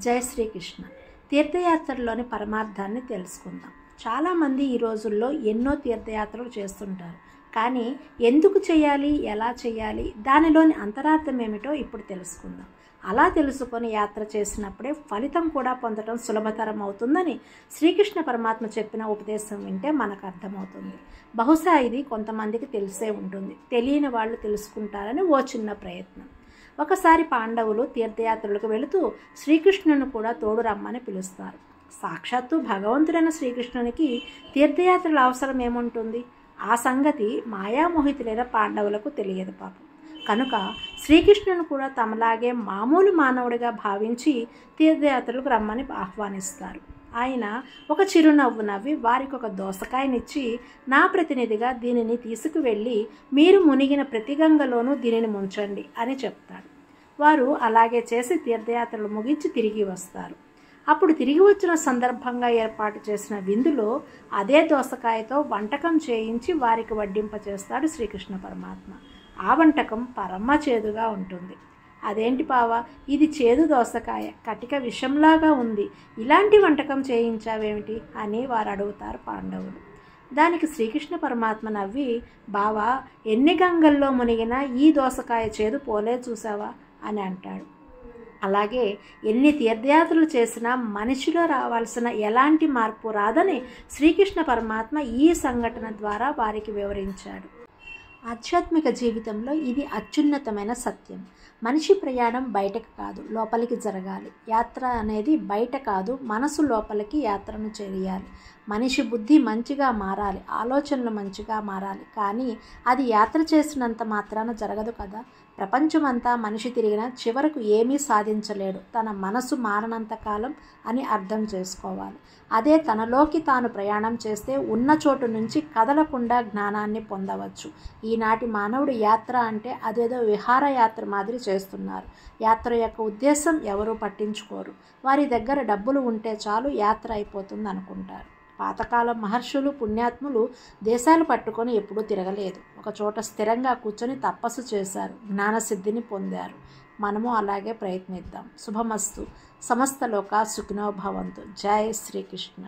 జై శ్రీకృష్ణ. తీర్థయాత్రలోని పరమార్థాన్ని తెలుసుకుందాం. చాలామంది ఈ రోజుల్లో ఎన్నో తీర్థయాత్రలు చేస్తుంటారు. కానీ ఎందుకు చేయాలి, ఎలా చేయాలి, దానిలోని అంతరార్థం ఏమిటో ఇప్పుడు తెలుసుకుందాం. అలా తెలుసుకొని యాత్ర చేసినప్పుడే ఫలితం కూడా పొందడం సులభతరం అవుతుందని శ్రీకృష్ణ పరమాత్మ చెప్పిన ఉపదేశం వింటే మనకు అర్థమవుతుంది. బహుశా ఇది కొంతమందికి తెలిసే ఉంటుంది, తెలియని వాళ్ళు తెలుసుకుంటారని ఓ చిన్న ప్రయత్నం. ఒకసారి పాండవులు తీర్థయాత్రలకు వెళుతూ శ్రీకృష్ణుని కూడా తోడు రమ్మని పిలుస్తారు. సాక్షాత్తు భగవంతుడైన శ్రీకృష్ణునికి తీర్థయాత్రల అవసరం ఏముంటుంది? ఆ సంగతి మాయామోహితులైన పాండవులకు తెలియదు పాపం. కనుక శ్రీకృష్ణుని కూడా తమలాగే మామూలు మానవుడిగా భావించి తీర్థయాత్రలకు రమ్మని ఆహ్వానిస్తారు. ఆయన ఒక చిరునవ్వు నవ్వి వారికి ఒక దోసకాయనిచ్చి, నా ప్రతినిధిగా దీనిని తీసుకువెళ్ళి మీరు మునిగిన ప్రతి గంగలోనూ దీనిని ముంచండి అని చెప్తాడు. వారు అలాగే చేసి తీర్థయాత్రలు ముగించి తిరిగి వస్తారు. అప్పుడు తిరిగి వచ్చిన సందర్భంగా ఏర్పాటు చేసిన విందులో అదే దోసకాయతో వంటకం చేయించి వారికి వడ్డింపచేస్తాడు శ్రీకృష్ణ పరమాత్మ. ఆ వంటకం పరమ చేదుగా ఉంటుంది. అదేంటి బావా, ఇది చేదు దోసకాయ, కటిక విషంలాగా ఉంది, ఇలాంటి వంటకం చేయించావేమిటి అని వారు అడుగుతారు పాండవులు. దానికి శ్రీకృష్ణ పరమాత్మ నవ్వి, బావా, ఎన్ని గంగల్లో మునిగినా ఈ దోసకాయ చేదు పోలే చూసావా అని అంటాడు. అలాగే ఎన్ని తీర్థయాత్రలు చేసినా మనిషిలో రావాల్సిన ఎలాంటి మార్పు రాదని శ్రీకృష్ణ పరమాత్మ ఈ సంఘటన ద్వారా వారికి వివరించాడు. ఆధ్యాత్మిక జీవితంలో ఇది అత్యున్నతమైన సత్యం. మనిషి ప్రయాణం బయటకు కాదు, లోపలికి జరగాలి. యాత్ర అనేది బయట కాదు, మనసు లోపలికి యాత్రను చేయాలి. మనిషి బుద్ధి మంచిగా మారాలి, ఆలోచనలు మంచిగా మారాలి. కానీ అది యాత్ర చేసినంత మాత్రాన జరగదు కదా. ప్రపంచమంతా మనిషి తిరిగినా చివరకు ఏమీ సాధించలేడు, తన మనసు మారనంత కాలం అని అర్థం చేసుకోవాలి. అదే తనలోకి తాను ప్రయాణం చేస్తే ఉన్న చోటు నుంచి కదలకుండా జ్ఞానాన్ని పొందవచ్చు. ఈనాటి మానవుడు యాత్ర అంటే అదేదో విహారయాత్ర మాదిరి చేస్తున్నారు. యాత్ర యొక్క ఉద్దేశం ఎవరూ పట్టించుకోరు. వారి దగ్గర డబ్బులు ఉంటే చాలు యాత్ర అయిపోతుంది అనుకుంటారు. పాతకాలం మహర్షులు, పుణ్యాత్ములు దేశాలు పట్టుకొని ఎప్పుడూ తిరగలేదు. ఒక చోట స్థిరంగా కూర్చొని తపస్సు చేశారు, జ్ఞానసిద్ధిని పొందారు. మనము అలాగే ప్రయత్నిద్దాం. శుభమస్తు. సమస్త లోకా సుఖినో భవంతు. జై శ్రీకృష్ణ.